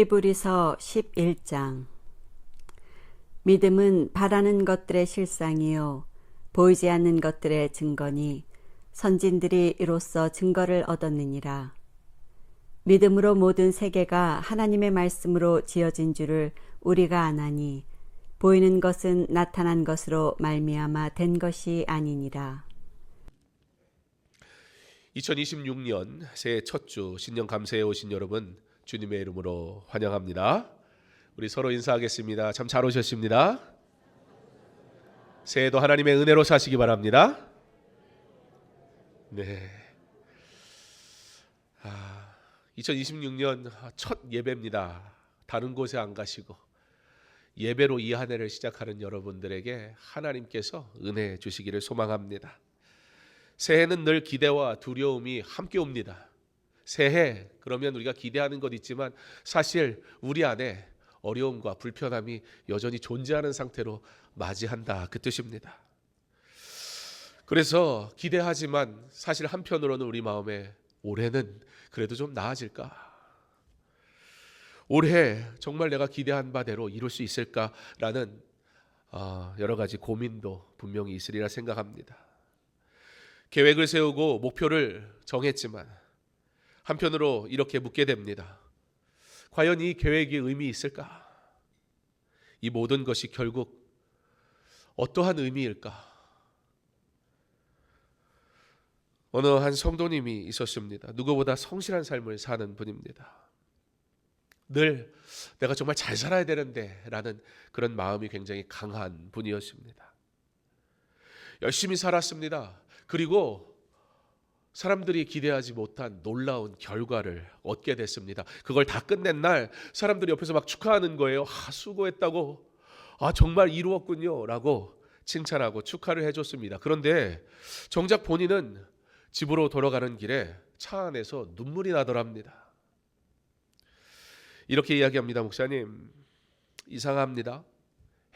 히브리서 11장. 믿음은 바라는 것들의 실상이요 보이지 않는 것들의 증거니 선진들이 이로써 증거를 얻었느니라. 믿음으로 모든 세계가 하나님의 말씀으로 지어진 줄을 우리가 아나니 보이는 것은 나타난 것으로 말미암아 된 것이 아니니라. 2026년 새해 첫 주 신년 감사에 오신 여러분 주님의 이름으로 환영합니다. 우리 서로 인사하겠습니다. 참 잘 오셨습니다. 새해도 하나님의 은혜로 사시기 바랍니다. 네. 2026년 첫 예배입니다. 다른 곳에 안 가시고 예배로 이 한 해를 시작하는 여러분들에게 하나님께서 은혜 주시기를 소망합니다. 새해는 늘 기대와 두려움이 함께 옵니다. 새해 그러면 우리가 기대하는 것 있지만 사실 우리 안에 어려움과 불편함이 여전히 존재하는 상태로 맞이한다, 그 뜻입니다. 그래서 기대하지만 사실 한편으로는 우리 마음에 올해는 그래도 좀 나아질까? 올해 정말 내가 기대한 바대로 이룰 수 있을까라는 여러 가지 고민도 분명히 있으리라 생각합니다. 계획을 세우고 목표를 정했지만 한편으로 이렇게 묻게 됩니다. 과연 이 계획이 의미 있을까? 이 모든 것이 결국 어떠한 의미일까? 어느 한 성도님이 있었습니다. 누구보다 성실한 삶을 사는 분입니다. 늘 내가 정말 잘 살아야 되는데 라는 그런 마음이 굉장히 강한 분이었습니다. 열심히 살았습니다. 그리고 사람들이 기대하지 못한 놀라운 결과를 얻게 됐습니다. 그걸 다 끝낸 날 사람들이 옆에서 막 축하하는 거예요. 수고했다고, 정말 이루었군요 라고 칭찬하고 축하를 해줬습니다. 그런데 정작 본인은 집으로 돌아가는 길에 차 안에서 눈물이 나더랍니다. 이렇게 이야기합니다. 목사님, 이상합니다.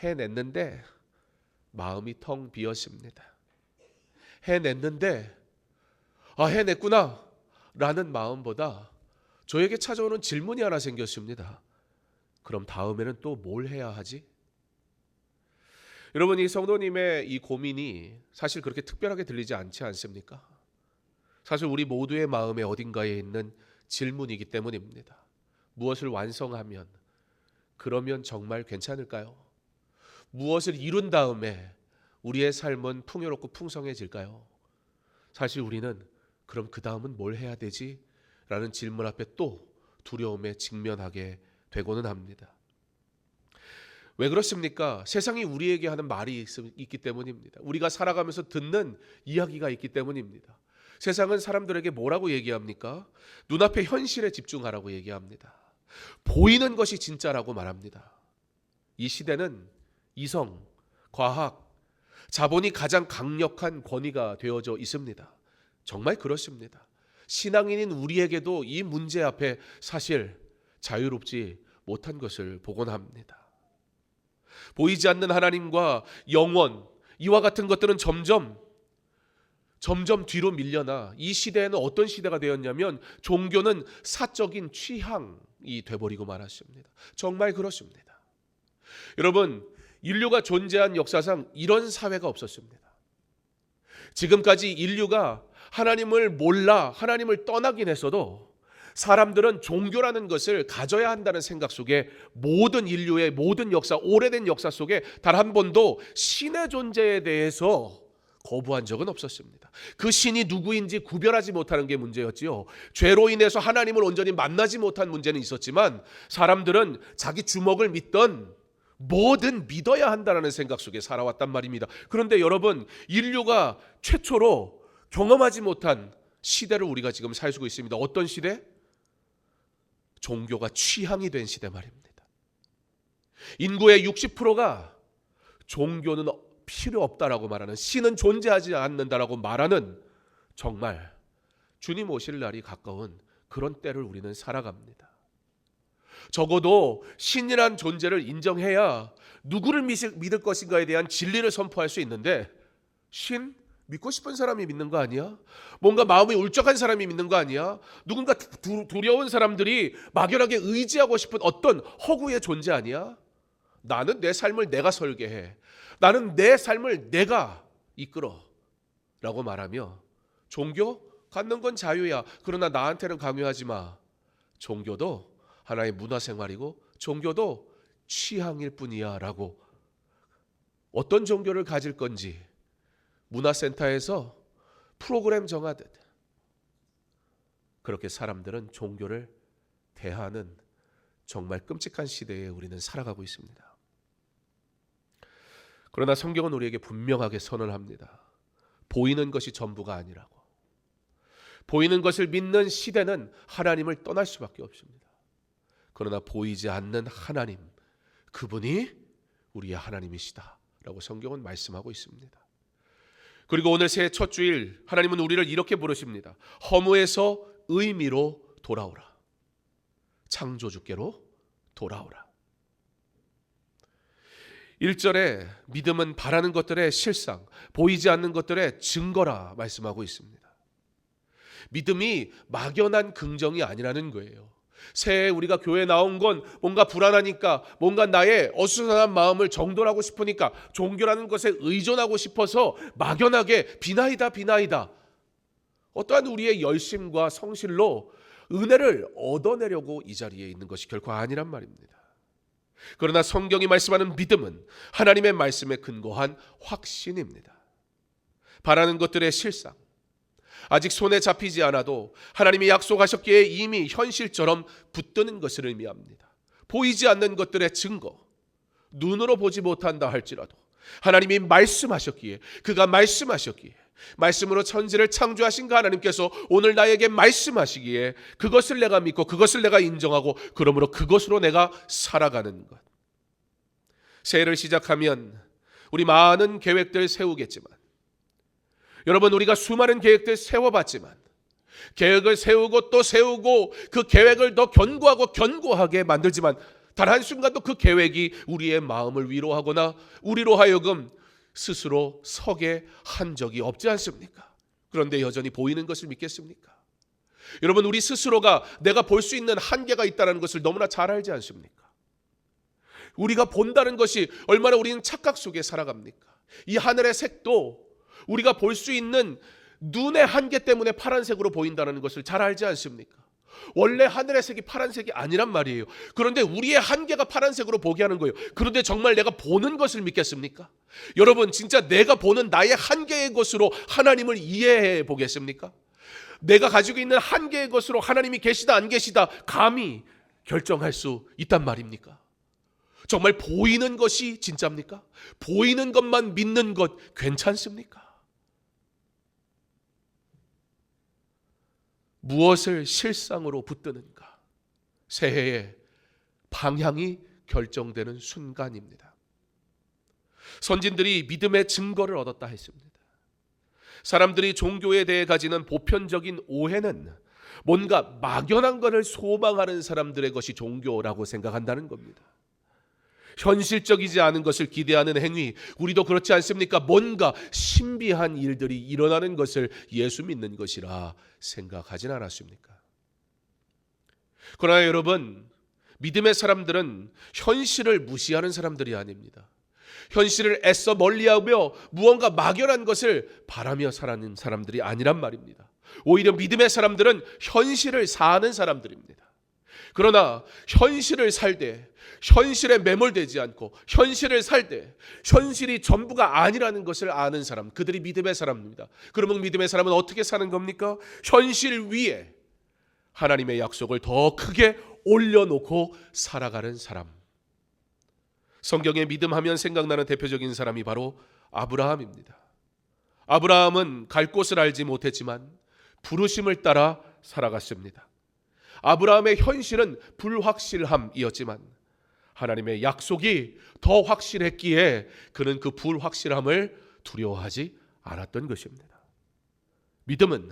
해냈는데 마음이 텅 비었습니다. 해냈는데 해냈구나 라는 마음보다 저에게 찾아오는 질문이 하나 생겼습니다. 그럼 다음에는 또 뭘 해야 하지? 여러분, 이 성도님의 이 고민이 사실 그렇게 특별하게 들리지 않지 않습니까? 사실 우리 모두의 마음의 어딘가에 있는 질문이기 때문입니다. 무엇을 완성하면, 그러면 정말 괜찮을까요? 무엇을 이룬 다음에 우리의 삶은 풍요롭고 풍성해질까요? 사실 우리는 그럼 그 다음은 뭘 해야 되지? 라는 질문 앞에 또 두려움에 직면하게 되고는 합니다. 왜 그렇습니까? 세상이 우리에게 하는 말이 있기 때문입니다. 우리가 살아가면서 듣는 이야기가 있기 때문입니다. 세상은 사람들에게 뭐라고 얘기합니까? 눈앞의 현실에 집중하라고 얘기합니다. 보이는 것이 진짜라고 말합니다. 이 시대는 이성, 과학, 자본이 가장 강력한 권위가 되어져 있습니다. 정말 그렇습니다. 신앙인인 우리에게도 이 문제 앞에 사실 자유롭지 못한 것을 보곤 합니다. 보이지 않는 하나님과 영원, 이와 같은 것들은 점점 뒤로 밀려나 이 시대에는 어떤 시대가 되었냐면 종교는 사적인 취향이 돼버리고 말았습니다. 정말 그렇습니다. 여러분, 인류가 존재한 역사상 이런 사회가 없었습니다. 지금까지 인류가 하나님을 몰라 하나님을 떠나긴 했어도 사람들은 종교라는 것을 가져야 한다는 생각 속에 모든 인류의 모든 역사, 오래된 역사 속에 단 한 번도 신의 존재에 대해서 거부한 적은 없었습니다. 그 신이 누구인지 구별하지 못하는 게 문제였지요. 죄로 인해서 하나님을 온전히 만나지 못한 문제는 있었지만 사람들은 자기 주먹을 믿던 뭐든 믿어야 한다는 생각 속에 살아왔단 말입니다. 그런데 여러분, 인류가 최초로 경험하지 못한 시대를 우리가 지금 살고 있습니다. 어떤 시대? 종교가 취향이 된 시대 말입니다. 인구의 60%가 종교는 필요 없다라고 말하는, 신은 존재하지 않는다라고 말하는, 정말 주님 오실 날이 가까운 그런 때를 우리는 살아갑니다. 적어도 신이란 존재를 인정해야 누구를 믿을 것인가에 대한 진리를 선포할 수 있는데, 신, 믿고 싶은 사람이 믿는 거 아니야? 뭔가 마음이 울적한 사람이 믿는 거 아니야? 누군가 두려운 사람들이 막연하게 의지하고 싶은 어떤 허구의 존재 아니야? 나는 내 삶을 내가 설계해. 나는 내 삶을 내가 이끌어. 라고 말하며 종교? 갖는 건 자유야. 그러나 나한테는 강요하지 마. 종교도 하나의 문화생활이고 종교도 취향일 뿐이야. 라고 어떤 종교를 가질 건지 문화센터에서 프로그램 정하듯 그렇게 사람들은 종교를 대하는 정말 끔찍한 시대에 우리는 살아가고 있습니다. 그러나 성경은 우리에게 분명하게 선언합니다. 보이는 것이 전부가 아니라고. 보이는 것을 믿는 시대는 하나님을 떠날 수밖에 없습니다. 그러나 보이지 않는 하나님, 그분이 우리의 하나님이시다 라고 성경은 말씀하고 있습니다. 그리고 오늘 새해 첫 주일 하나님은 우리를 이렇게 부르십니다. 허무에서 의미로 돌아오라. 창조주께로 돌아오라. 1절에 믿음은 바라는 것들의 실상, 보이지 않는 것들의 증거라 말씀하고 있습니다. 믿음이 막연한 긍정이 아니라는 거예요. 새해 우리가 교회에 나온 건 뭔가 불안하니까, 뭔가 나의 어수선한 마음을 정돈하고 싶으니까, 종교라는 것에 의존하고 싶어서 막연하게 비나이다 어떠한 우리의 열심과 성실로 은혜를 얻어내려고 이 자리에 있는 것이 결코 아니란 말입니다. 그러나 성경이 말씀하는 믿음은 하나님의 말씀에 근거한 확신입니다. 바라는 것들의 실상, 아직 손에 잡히지 않아도 하나님이 약속하셨기에 이미 현실처럼 붙드는 것을 의미합니다. 보이지 않는 것들의 증거, 눈으로 보지 못한다 할지라도 하나님이 말씀하셨기에, 그가 말씀하셨기에, 말씀으로 천지를 창조하신 그 하나님께서 오늘 나에게 말씀하시기에 그것을 내가 믿고 그것을 내가 인정하고 그러므로 그것으로 내가 살아가는 것. 새해를 시작하면 우리 많은 계획들 세우겠지만, 여러분, 우리가 수많은 계획들 세워봤지만 계획을 세우고 또 세우고 그 계획을 더 견고하게 만들지만 단 한순간도 그 계획이 우리의 마음을 위로하거나 우리로 하여금 스스로 서게 한 적이 없지 않습니까? 그런데 여전히 보이는 것을 믿겠습니까? 여러분, 우리 스스로가 내가 볼 수 있는 한계가 있다는 것을 너무나 잘 알지 않습니까? 우리가 본다는 것이 얼마나 우리는 착각 속에 살아갑니까? 이 하늘의 색도 우리가 볼 수 있는 눈의 한계 때문에 파란색으로 보인다는 것을 잘 알지 않습니까? 원래 하늘의 색이 파란색이 아니란 말이에요. 그런데 우리의 한계가 파란색으로 보게 하는 거예요. 그런데 정말 내가 보는 것을 믿겠습니까? 여러분, 진짜 내가 보는 나의 한계의 것으로 하나님을 이해해 보겠습니까? 내가 가지고 있는 한계의 것으로 하나님이 계시다 안 계시다 감히 결정할 수 있단 말입니까? 정말 보이는 것이 진짜입니까? 보이는 것만 믿는 것 괜찮습니까? 무엇을 실상으로 붙드는가? 새해의 방향이 결정되는 순간입니다. 선진들이 믿음의 증거를 얻었다 했습니다. 사람들이 종교에 대해 가지는 보편적인 오해는 뭔가 막연한 것을 소망하는 사람들의 것이 종교라고 생각한다는 겁니다. 현실적이지 않은 것을 기대하는 행위, 우리도 그렇지 않습니까? 뭔가 신비한 일들이 일어나는 것을 예수 믿는 것이라 생각하진 않았습니까? 그러나 여러분, 믿음의 사람들은 현실을 무시하는 사람들이 아닙니다. 현실을 애써 멀리하며 무언가 막연한 것을 바라며 살아가는 사람들이 아니란 말입니다. 오히려 믿음의 사람들은 현실을 사는 사람들입니다. 그러나 현실을 살 때 현실에 매몰되지 않고 현실을 살 때 현실이 전부가 아니라는 것을 아는 사람, 그들이 믿음의 사람입니다. 그러면 믿음의 사람은 어떻게 사는 겁니까? 현실 위에 하나님의 약속을 더 크게 올려놓고 살아가는 사람. 성경에 믿음하면 생각나는 대표적인 사람이 바로 아브라함입니다. 아브라함은 갈 곳을 알지 못했지만 부르심을 따라 살아갔습니다. 아브라함의 현실은 불확실함이었지만 하나님의 약속이 더 확실했기에 그는 그 불확실함을 두려워하지 않았던 것입니다. 믿음은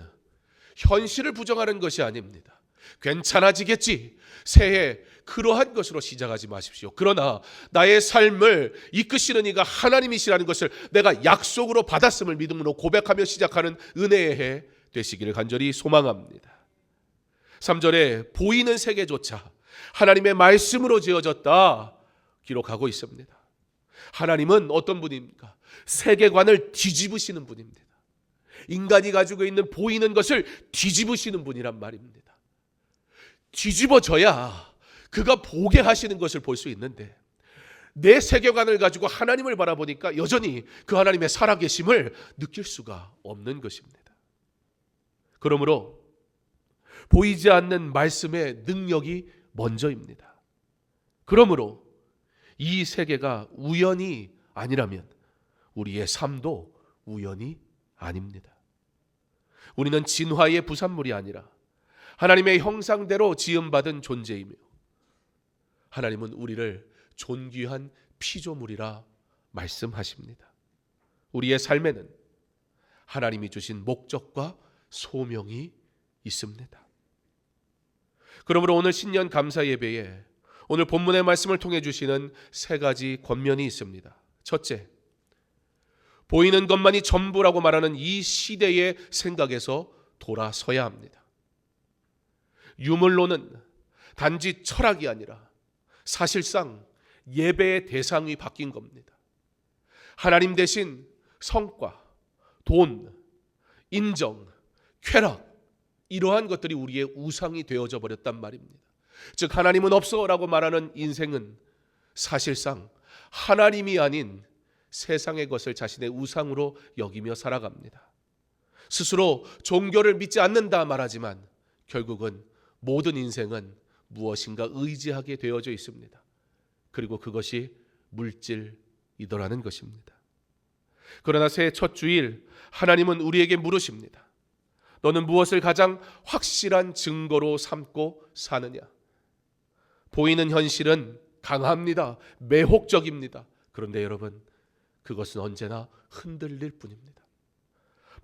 현실을 부정하는 것이 아닙니다. 괜찮아지겠지, 새해 그러한 것으로 시작하지 마십시오. 그러나 나의 삶을 이끄시는 이가 하나님이시라는 것을 내가 약속으로 받았음을 믿음으로 고백하며 시작하는 은혜의 해 되시기를 간절히 소망합니다. 3절에 보이는 세계조차 하나님의 말씀으로 지어졌다 기록하고 있습니다. 하나님은 어떤 분입니까? 세계관을 뒤집으시는 분입니다. 인간이 가지고 있는 보이는 것을 뒤집으시는 분이란 말입니다. 뒤집어져야 그가 보게 하시는 것을 볼 수 있는데 내 세계관을 가지고 하나님을 바라보니까 여전히 그 하나님의 살아계심을 느낄 수가 없는 것입니다. 그러므로 보이지 않는 말씀의 능력이 먼저입니다. 그러므로 이 세계가 우연이 아니라면 우리의 삶도 우연이 아닙니다. 우리는 진화의 부산물이 아니라 하나님의 형상대로 지음받은 존재이며 하나님은 우리를 존귀한 피조물이라 말씀하십니다. 우리의 삶에는 하나님이 주신 목적과 소명이 있습니다. 그러므로 오늘 신년 감사 예배에 오늘 본문의 말씀을 통해 주시는 세 가지 권면이 있습니다. 첫째, 보이는 것만이 전부라고 말하는 이 시대의 생각에서 돌아서야 합니다. 유물론은 단지 철학이 아니라 사실상 예배의 대상이 바뀐 겁니다. 하나님 대신 성과, 돈, 인정, 쾌락 이러한 것들이 우리의 우상이 되어져 버렸단 말입니다. 즉 하나님은 없어라고 말하는 인생은 사실상 하나님이 아닌 세상의 것을 자신의 우상으로 여기며 살아갑니다. 스스로 종교를 믿지 않는다 말하지만 결국은 모든 인생은 무엇인가 의지하게 되어져 있습니다. 그리고 그것이 물질이더라는 것입니다. 그러나 새해 첫 주일 하나님은 우리에게 물으십니다. 너는 무엇을 가장 확실한 증거로 삼고 사느냐? 보이는 현실은 강합니다. 매혹적입니다. 그런데 여러분, 그것은 언제나 흔들릴 뿐입니다.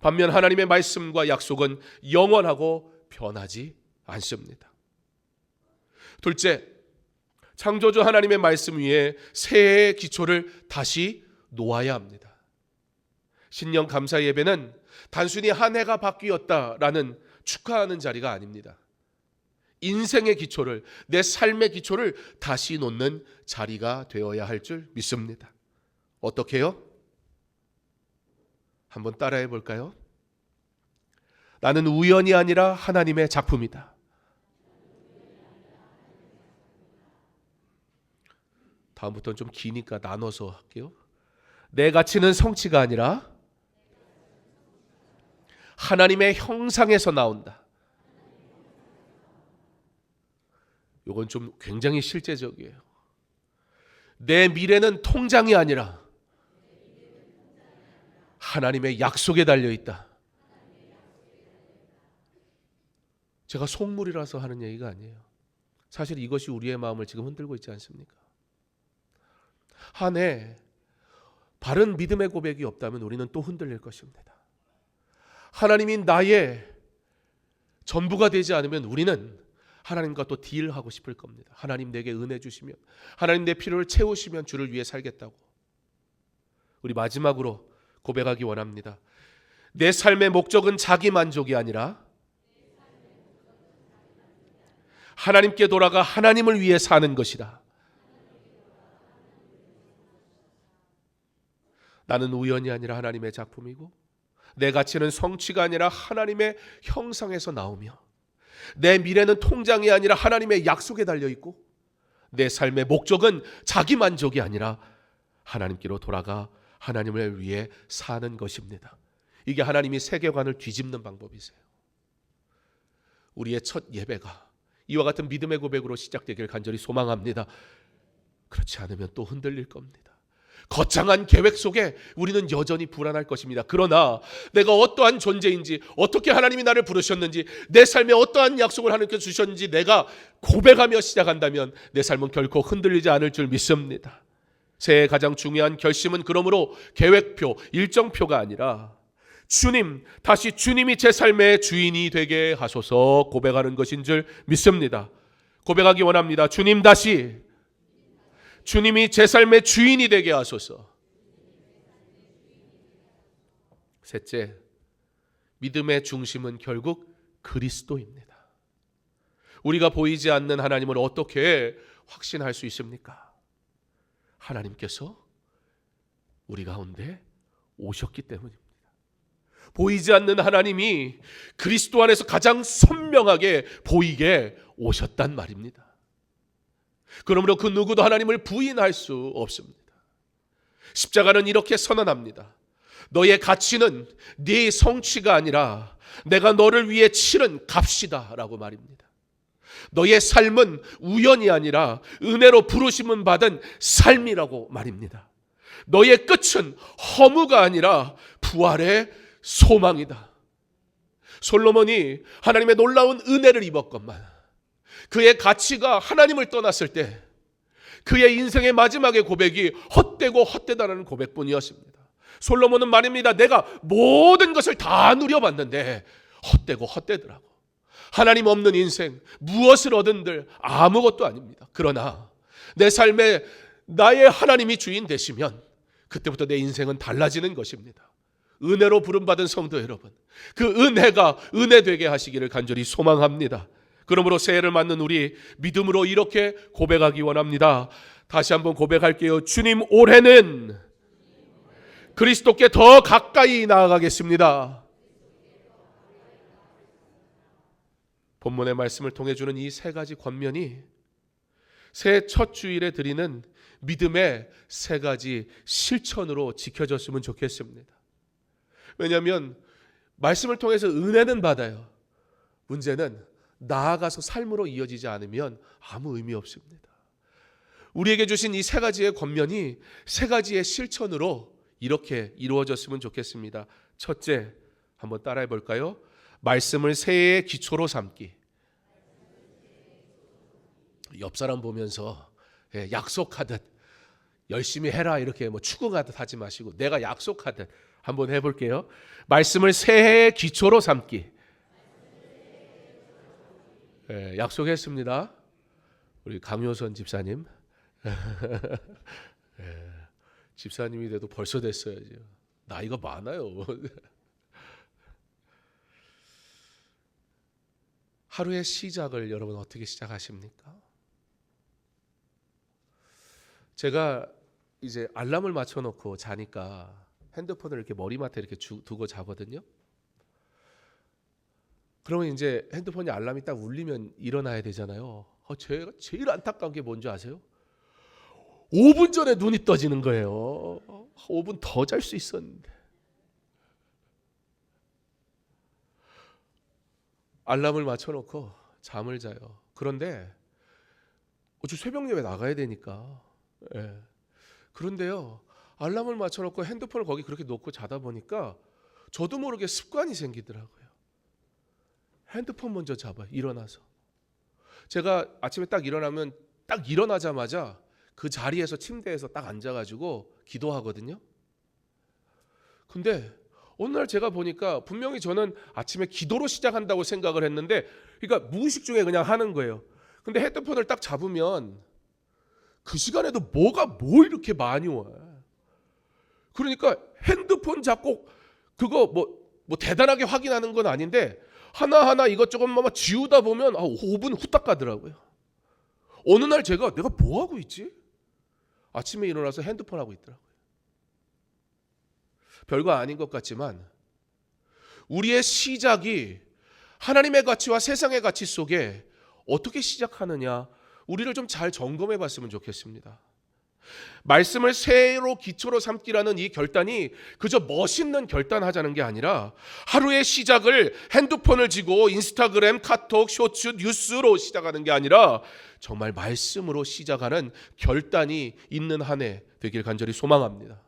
반면 하나님의 말씀과 약속은 영원하고 변하지 않습니다. 둘째, 창조주 하나님의 말씀 위에 새해의 기초를 다시 놓아야 합니다. 신년 감사 예배는 단순히 한 해가 바뀌었다라는 축하하는 자리가 아닙니다. 인생의 기초를, 내 삶의 기초를 다시 놓는 자리가 되어야 할 줄 믿습니다. 어떻게요? 한번 따라해 볼까요? 나는 우연이 아니라 하나님의 작품이다. 다음부터는 좀 기니까 나눠서 할게요. 내 가치는 성취가 아니라 하나님의 형상에서 나온다. 이건 좀 굉장히 실제적이에요. 내 미래는 통장이 아니라 하나님의 약속에 달려있다. 제가 속물이라서 하는 얘기가 아니에요. 사실 이것이 우리의 마음을 지금 흔들고 있지 않습니까? 한 해 바른 믿음의 고백이 없다면 우리는 또 흔들릴 것입니다. 하나님이 나의 전부가 되지 않으면 우리는 하나님과 또 딜하고 싶을 겁니다. 하나님 내게 은혜 주시면, 하나님 내 필요를 채우시면 주를 위해 살겠다고. 우리 마지막으로 고백하기 원합니다. 내 삶의 목적은 자기 만족이 아니라 하나님께 돌아가 하나님을 위해 사는 것이다. 나는 우연이 아니라 하나님의 작품이고 내 가치는 성취가 아니라 하나님의 형상에서 나오며 내 미래는 통장이 아니라 하나님의 약속에 달려있고 내 삶의 목적은 자기 만족이 아니라 하나님께로 돌아가 하나님을 위해 사는 것입니다. 이게 하나님이 세계관을 뒤집는 방법이세요. 우리의 첫 예배가 이와 같은 믿음의 고백으로 시작되길 간절히 소망합니다. 그렇지 않으면 또 흔들릴 겁니다. 거창한 계획 속에 우리는 여전히 불안할 것입니다. 그러나 내가 어떠한 존재인지, 어떻게 하나님이 나를 부르셨는지, 내 삶에 어떠한 약속을 하나님께 주셨는지 내가 고백하며 시작한다면 내 삶은 결코 흔들리지 않을 줄 믿습니다. 새해의 가장 중요한 결심은 그러므로 계획표, 일정표가 아니라 주님, 다시 주님이 제 삶의 주인이 되게 하소서 고백하는 것인 줄 믿습니다. 고백하기 원합니다. 주님, 다시 주님이 제 삶의 주인이 되게 하소서. 셋째, 믿음의 중심은 결국 그리스도입니다. 우리가 보이지 않는 하나님을 어떻게 확신할 수 있습니까? 하나님께서 우리 가운데 오셨기 때문입니다. 보이지 않는 하나님이 그리스도 안에서 가장 선명하게 보이게 오셨단 말입니다. 그러므로 그 누구도 하나님을 부인할 수 없습니다. 십자가는 이렇게 선언합니다. 너의 가치는 네 성취가 아니라 내가 너를 위해 치른 값이다 라고 말입니다. 너의 삶은 우연이 아니라 은혜로 부르심은 받은 삶이라고 말입니다. 너의 끝은 허무가 아니라 부활의 소망이다. 솔로몬이 하나님의 놀라운 은혜를 입었건만 그의 가치가 하나님을 떠났을 때 그의 인생의 마지막의 고백이 헛되고 헛되다는 고백뿐이었습니다. 솔로몬은 말입니다. 내가 모든 것을 다 누려봤는데 헛되고 헛되더라고. 하나님 없는 인생, 무엇을 얻은들 아무것도 아닙니다. 그러나 내 삶에 나의 하나님이 주인 되시면 그때부터 내 인생은 달라지는 것입니다. 은혜로 부름받은 성도 여러분, 그 은혜가 은혜 되게 하시기를 간절히 소망합니다. 그러므로 새해를 맞는 우리 믿음으로 이렇게 고백하기 원합니다. 다시 한번 고백할게요. 주님, 올해는 그리스도께 더 가까이 나아가겠습니다. 본문의 말씀을 통해 주는 이 세 가지 권면이 새해 첫 주일에 드리는 믿음의 세 가지 실천으로 지켜졌으면 좋겠습니다. 왜냐하면 말씀을 통해서 은혜는 받아요. 문제는 나아가서 삶으로 이어지지 않으면 아무 의미 없습니다. 우리에게 주신 이 세 가지의 권면이 세 가지의 실천으로 이렇게 이루어졌으면 좋겠습니다. 첫째, 한번 따라해 볼까요? 말씀을 새해의 기초로 삼기. 옆 사람 보면서 약속하듯 열심히 해라 이렇게 추궁하듯 하지 마시고 내가 약속하듯 한번 해볼게요. 말씀을 새해의 기초로 삼기. 약속했습니다. 우리 강효선 집사님. 집사님이 돼도 벌써 됐어야죠. 나이가 많아요. 하루의 시작을 여러분 어떻게 시작하십니까? 제가 이제 알람을 맞춰놓고 자니까 핸드폰을 이렇게 머리맡에 이렇게 두고 자거든요. 그러면 이제 핸드폰이 알람이 딱 울리면 일어나야 되잖아요. 제가 제일 안타까운 게 뭔지 아세요? 5분 전에 눈이 떠지는 거예요. 5분 더 잘 수 있었는데. 알람을 맞춰놓고 잠을 자요. 그런데 어차피 새벽 예배 나가야 되니까. 그런데요, 알람을 맞춰놓고 핸드폰을 거기 그렇게 놓고 자다 보니까 저도 모르게 습관이 생기더라고요. 핸드폰 먼저 잡아요. 일어나서. 제가 아침에 딱 일어나면 딱 일어나자마자 그 자리에서 침대에서 딱 앉아가지고 기도하거든요. 근데 어느 날 제가 보니까 분명히 저는 아침에 기도로 시작한다고 생각을 했는데, 그러니까 무의식 중에 그냥 하는 거예요. 근데 핸드폰을 딱 잡으면 그 시간에도 뭐가 이렇게 많이 와. 그러니까 핸드폰 잡고 그거 뭐 대단하게 확인하는 건 아닌데 하나하나 이것저것 지우다 보면 5분 후딱 가더라고요. 어느 날 제가 내가 뭐 하고 있지? 아침에 일어나서 핸드폰 하고 있더라고요. 별거 아닌 것 같지만 우리의 시작이 하나님의 가치와 세상의 가치 속에 어떻게 시작하느냐, 우리를 좀 잘 점검해 봤으면 좋겠습니다. 말씀을 새해로 기초로 삼기라는 이 결단이 그저 멋있는 결단하자는 게 아니라 하루의 시작을 핸드폰을 쥐고 인스타그램, 카톡, 쇼츠, 뉴스로 시작하는 게 아니라 정말 말씀으로 시작하는 결단이 있는 한 해 되길 간절히 소망합니다.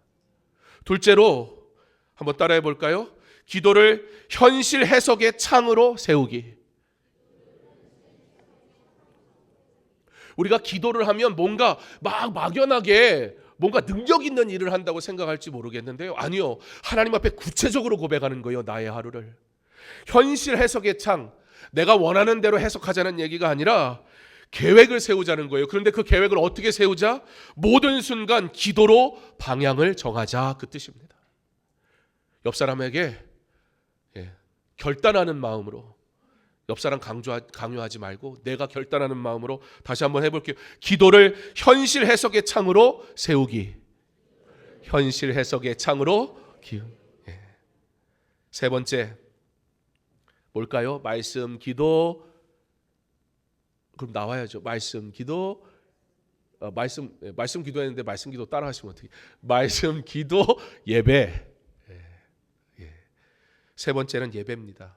둘째로 한번 따라해 볼까요? 기도를 현실 해석의 창으로 세우기. 우리가 기도를 하면 뭔가 막연하게 뭔가 능력 있는 일을 한다고 생각할지 모르겠는데요. 아니요. 하나님 앞에 구체적으로 고백하는 거예요. 나의 하루를. 현실 해석의 창. 내가 원하는 대로 해석하자는 얘기가 아니라 계획을 세우자는 거예요. 그런데 그 계획을 어떻게 세우자? 모든 순간 기도로 방향을 정하자, 그 뜻입니다. 옆 사람에게 결단하는 마음으로, 옆 사람 강요하지 말고 내가 결단하는 마음으로 다시 한번 해볼게요. 기도를 현실 해석의 창으로 세우기. 현실 해석의 창으로 기움. 세 번째 뭘까요? 말씀, 기도. 그럼 나와야죠. 말씀, 기도. 말씀 기도했는데 말씀 기도 따라 하시면 어떻게? 말씀, 기도, 예배. 세 번째는 예배입니다.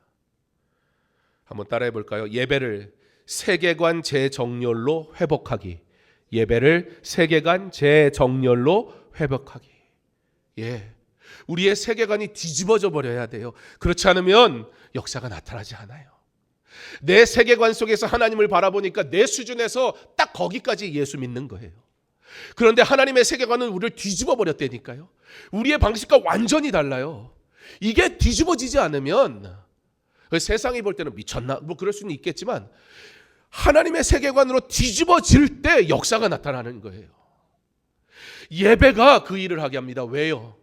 한번 따라해 볼까요? 예배를 세계관 재정렬로 회복하기. 예배를 세계관 재정렬로 회복하기. 우리의 세계관이 뒤집어져 버려야 돼요. 그렇지 않으면 역사가 나타나지 않아요. 내 세계관 속에서 하나님을 바라보니까 내 수준에서 딱 거기까지 예수 믿는 거예요. 그런데 하나님의 세계관은 우리를 뒤집어 버렸다니까요. 우리의 방식과 완전히 달라요. 이게 뒤집어지지 않으면 세상이 볼 때는 미쳤나? 뭐 그럴 수는 있겠지만 하나님의 세계관으로 뒤집어질 때 역사가 나타나는 거예요. 예배가 그 일을 하게 합니다. 왜요?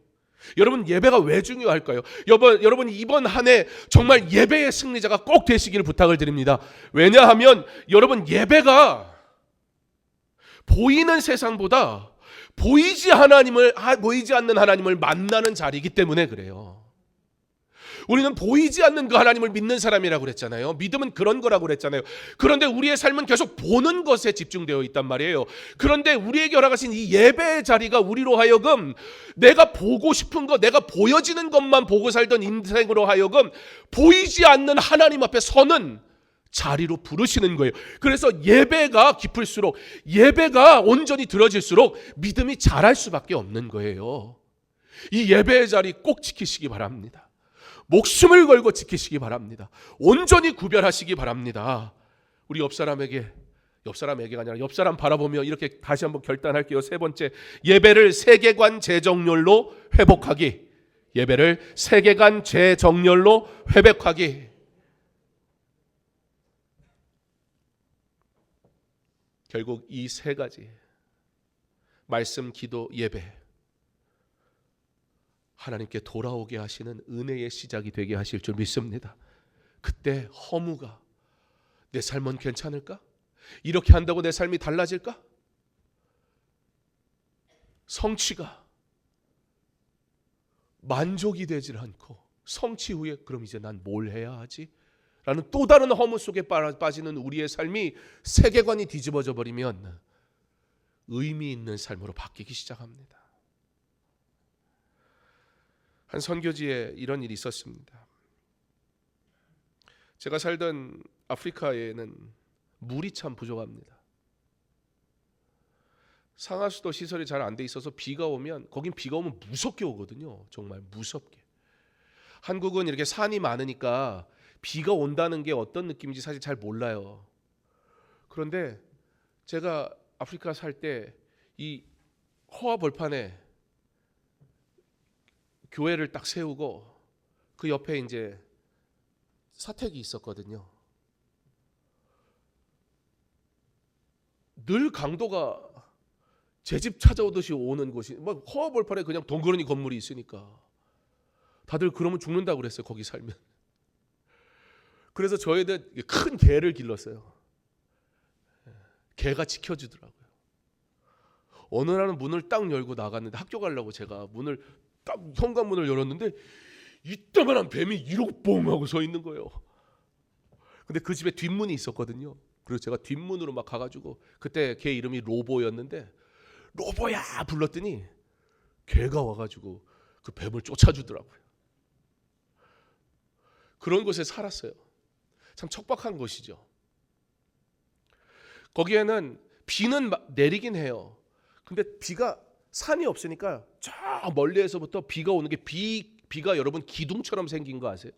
여러분, 예배가 왜 중요할까요? 여러분 이번 한 해 정말 예배의 승리자가 꼭 되시기를 부탁을 드립니다. 왜냐하면 여러분, 예배가 보이는 세상보다 보이지 않는 하나님을 만나는 자리이기 때문에 그래요. 우리는 보이지 않는 그 하나님을 믿는 사람이라고 그랬잖아요. 믿음은 그런 거라고 그랬잖아요. 그런데 우리의 삶은 계속 보는 것에 집중되어 있단 말이에요. 그런데 우리에게 허락하신 이 예배의 자리가 우리로 하여금 내가 보고 싶은 것, 내가 보여지는 것만 보고 살던 인생으로 하여금 보이지 않는 하나님 앞에 서는 자리로 부르시는 거예요. 그래서 예배가 깊을수록, 예배가 온전히 들어질수록 믿음이 자랄 수밖에 없는 거예요. 이 예배의 자리 꼭 지키시기 바랍니다. 목숨을 걸고 지키시기 바랍니다. 온전히 구별하시기 바랍니다. 우리 옆 사람에게가 아니라 옆 사람 바라보며 이렇게 다시 한번 결단할게요. 세 번째, 예배를 세계관 재정렬로 회복하기. 예배를 세계관 재정렬로 회복하기. 결국 이 세 가지, 말씀, 기도, 예배, 하나님께 돌아오게 하시는 은혜의 시작이 되게 하실 줄 믿습니다. 그때 허무가, 내 삶은 괜찮을까? 이렇게 한다고 내 삶이 달라질까? 성취가 만족이 되질 않고 성취 후에 그럼 이제 난 뭘 해야 하지? 라는 또 다른 허무 속에 빠지는 우리의 삶이 세계관이 뒤집어져 버리면 의미 있는 삶으로 바뀌기 시작합니다. 한 선교지에 이런 일이 있었습니다. 제가 살던 아프리카에는 물이 참 부족합니다. 상하수도 시설이 잘 안 돼 있어서 비가 오면, 거긴 비가 오면 무섭게 오거든요. 정말 무섭게. 한국은 이렇게 산이 많으니까 비가 온다는 게 어떤 느낌인지 사실 잘 몰라요. 그런데 제가 아프리카 살 때 이 허화 벌판에 교회를 딱 세우고 그 옆에 이제 사택이 있었거든요. 늘 강도가 제 집 찾아오듯이 오는 곳이, 막 허허벌판에 그냥 덩그러니 건물이 있으니까 다들 그러면 죽는다고 그랬어요. 거기 살면. 그래서 저희들 큰 개를 길렀어요. 개가 지켜주더라고요. 어느 날은 문을 딱 열고 나갔는데, 학교 가려고 제가 문을 딱 현관문을 열었는데 이따만한 뱀이 이러고 뻥 하고 서 있는 거예요. 근데 그 집에 뒷문이 있었거든요. 그래서 제가 뒷문으로 막 가가지고, 그때 걔 이름이 로보였는데, 로보야 불렀더니 걔가 와가지고 그 뱀을 쫓아주더라고요. 그런 곳에 살았어요. 참 척박한 곳이죠. 거기에는 비는 내리긴 해요. 근데 비가, 산이 없으니까 저 멀리에서부터 비가 오는 게, 비가 여러분 기둥처럼 생긴 거 아세요?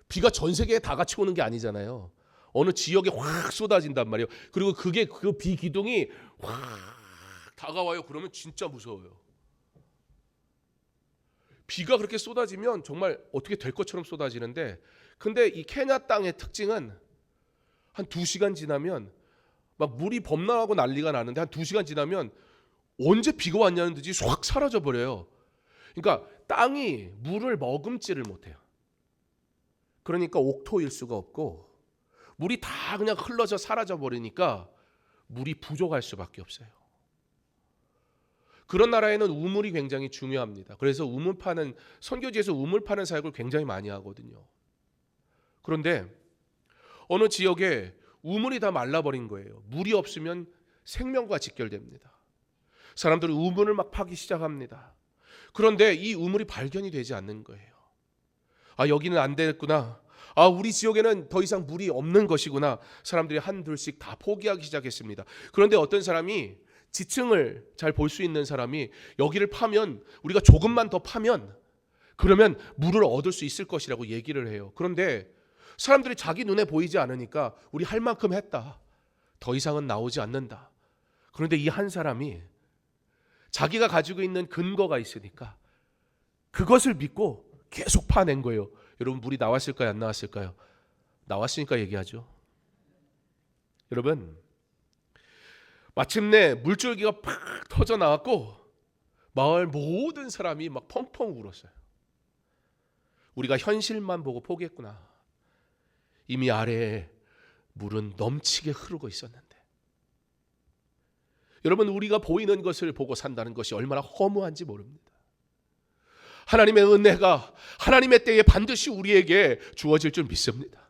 비가 전 세계에 다 같이 오는 게 아니잖아요. 어느 지역에 확 쏟아진단 말이에요. 그리고 그게 그 비 기둥이 확 다가와요. 그러면 진짜 무서워요. 비가 그렇게 쏟아지면 정말 어떻게 될 것처럼 쏟아지는데, 근데 이 케냐 땅의 특징은 한 2시간 지나면 막 물이 범람하고 난리가 나는데 한 2시간 지나면 언제 비가 왔냐는 듯이 확 사라져 버려요. 그러니까 땅이 물을 머금지를 못해요. 그러니까 옥토일 수가 없고 물이 다 그냥 흘러져 사라져 버리니까 물이 부족할 수밖에 없어요. 그런 나라에는 우물이 굉장히 중요합니다. 그래서 우물 파는, 선교지에서 우물 파는 사역을 굉장히 많이 하거든요. 그런데 어느 지역에 우물이 다 말라버린 거예요. 물이 없으면 생명과 직결됩니다. 사람들은 우물을 막 파기 시작합니다. 그런데 이 우물이 발견이 되지 않는 거예요. 아, 여기는 안 되겠구나. 아, 우리 지역에는 더 이상 물이 없는 것이구나. 사람들이 한둘씩 다 포기하기 시작했습니다. 그런데 어떤 사람이, 지층을 잘 볼 수 있는 사람이, 여기를 파면, 우리가 조금만 더 파면 그러면 물을 얻을 수 있을 것이라고 얘기를 해요. 그런데 사람들이 자기 눈에 보이지 않으니까 우리 할 만큼 했다, 더 이상은 나오지 않는다. 그런데 이 한 사람이 자기가 가지고 있는 근거가 있으니까 그것을 믿고 계속 파낸 거예요. 여러분, 물이 나왔을까요? 안 나왔을까요? 나왔으니까 얘기하죠. 여러분, 마침내 물줄기가 팍 터져 나왔고 마을 모든 사람이 막 펑펑 울었어요. 우리가 현실만 보고 포기했구나. 이미 아래에 물은 넘치게 흐르고 있었는데. 여러분, 우리가 보이는 것을 보고 산다는 것이 얼마나 허무한지 모릅니다. 하나님의 은혜가 하나님의 때에 반드시 우리에게 주어질 줄 믿습니다.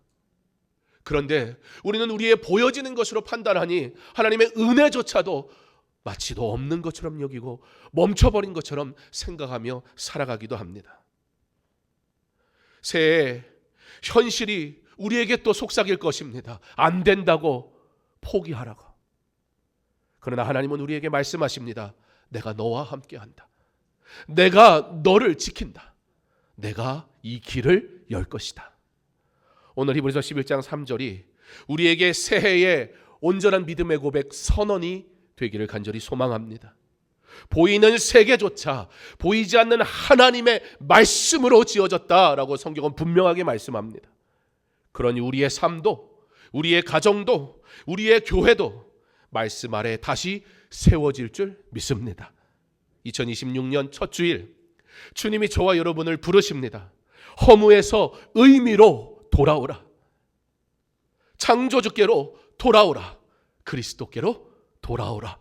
그런데 우리는 우리의 보여지는 것으로 판단하니 하나님의 은혜조차도 마치도 없는 것처럼 여기고 멈춰버린 것처럼 생각하며 살아가기도 합니다. 새해 현실이 우리에게 또 속삭일 것입니다. 안 된다고, 포기하라고. 그러나 하나님은 우리에게 말씀하십니다. 내가 너와 함께한다. 내가 너를 지킨다. 내가 이 길을 열 것이다. 오늘 히브리서 11장 3절이 우리에게 새해의 온전한 믿음의 고백 선언이 되기를 간절히 소망합니다. 보이는 세계조차 보이지 않는 하나님의 말씀으로 지어졌다라고 성경은 분명하게 말씀합니다. 그러니 우리의 삶도, 우리의 가정도, 우리의 교회도 말씀 아래 다시 세워질 줄 믿습니다. 2026년 첫 주일, 주님이 저와 여러분을 부르십니다. 허무에서 의미로 돌아오라. 창조주께로 돌아오라. 그리스도께로 돌아오라.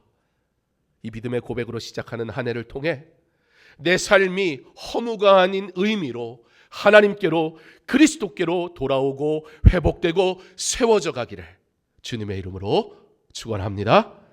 이 믿음의 고백으로 시작하는 한 해를 통해 내 삶이 허무가 아닌 의미로 하나님께로, 그리스도께로 돌아오고 회복되고 세워져 가기를 주님의 이름으로 축원합니다.